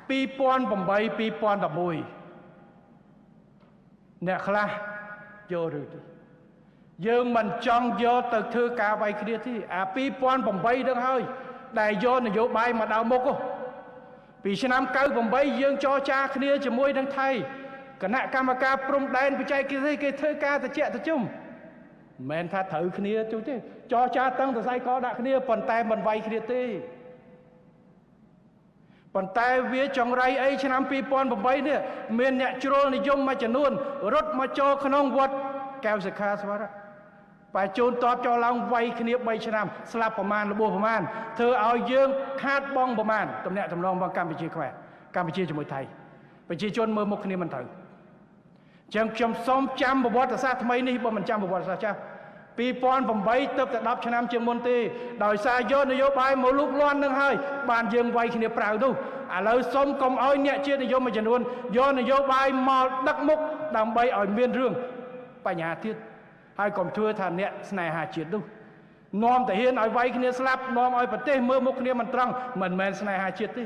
2008 2011អ្នកខ្លះយកឬទេយើងមិនចង់យកទៅធ្វើការវាយគ្នាទេអា2008នឹងហើយដែលយកនយោបាយមកដល់មុខពីឆ្នាំ98យើងចរចាគ្នាជាមួយនឹងថៃគណៈកម្មការព្រំដែនបច្ចេកទេសគេធ្វើការត្រជាក់ត្រជុំមិនមែនថាត្រូវគ្នាជួយទេចរចាតឹងសរសៃកដាក់គ្នាប៉ុន្តែមិនវាយគ្នាទេប៉ុន្តែវាចង្រៃអីឆ្នាំ2008នេះមានអ្នកជ្រុលនិយមមួយចំនួនរត់មកចូលក្នុងវត្តកែវសិក្ខាស្វារៈបែរជូនតបចូលឡើងវាយគ្នា3ឆ្នាំស្លាប់ប្រមាណរបួសប្រមាណធ្វើឲ្យយើងខាតបង់ប្រមាណតំណែងតំណងរបស់កម្ពុជាខ្មែរកម្ពុជាជាមួយថៃប្រជាជនមើលមុខគ្នាមិនត្រូវចឹងខ្ញុំសូមចាំប្រវត្តិសាស្ត្រថ្មីនេះបើមិនចាំប្រវត្តិសាស្ត្រចាស់2008ទៅតែ10ឆ្នាំជាងមុនទេដោយសារយកនយោបាយមកលូកលាន់នឹងហើយបានយើងវាយគ្នាប្រាវនោះឥឡូវសូមកុំឲ្យអ្នកជាតិនិយមមួយចំនួនយកនយោបាយមកដឹកមុខដើម្បីឲ្យមានរឿងបញ្ហាទៀតហើយកុំធ្វើថាអ្នកស្នេហាជាតិនោះនាំតែហ៊ានឲ្យវាយគ្នាស្លាប់នាំឲ្យប្រទេសមើលមុខគ្នាមិនត្រង់មិនមែនស្នេហាជាតិទេ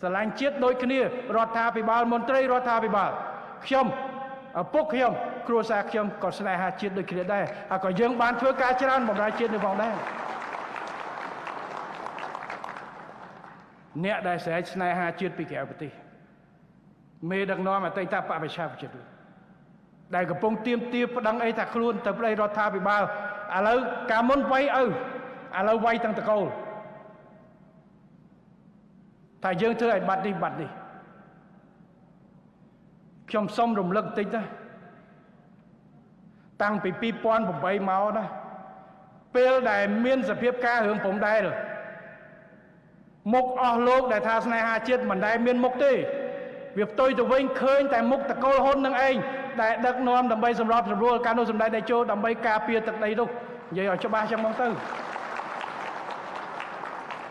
ស្រឡាញ់ជាតិដូចគ្នារដ្ឋាភិបាលមន្ត្រីរដ្ឋាភិបាលខ្ញុំឪពុកខ្ញុំគ្រួសារខ្ញុំក៏ស្នេហាជាតិដូចគ្នាដែរហើយក៏យើងបានធ្វើការច្រើនបម្រើជាតិនេះផងដែរអ្នកដែលស្រែកស្នេហាជាតិពីក្រៅប្រទេសមេដឹកនាំអតីតបព្វជិជនដែលកំពុងទៀមទាប្តឹងអីថាខ្លួនទៅប្តីរដ្ឋាភិបាលឥឡូវកាលមុនវាយឥឡូវវាយទាំងតកូលតែយើងធ្វើឲ្យបាត់នេះខ្ញុំសូមរំលឹកតិចណាតាំងពី2008មកណាពេលដែលមានសភាពការរឿងព្រំដែនមុខអស់លោកដែលថាស្នេហាជាតិមិនដែលមានមុខទេវាផ្ទុយទៅវិញឃើញតែមុខតកូលហ៊ុននឹងឯងដែលដឹកនាំដើម្បីសម្របសម្រួលការនោះសម្ដែងតេជោដើម្បីការពារទឹកដីនោះនិយាយឲ្យច្បាស់ចឹងមកទៅ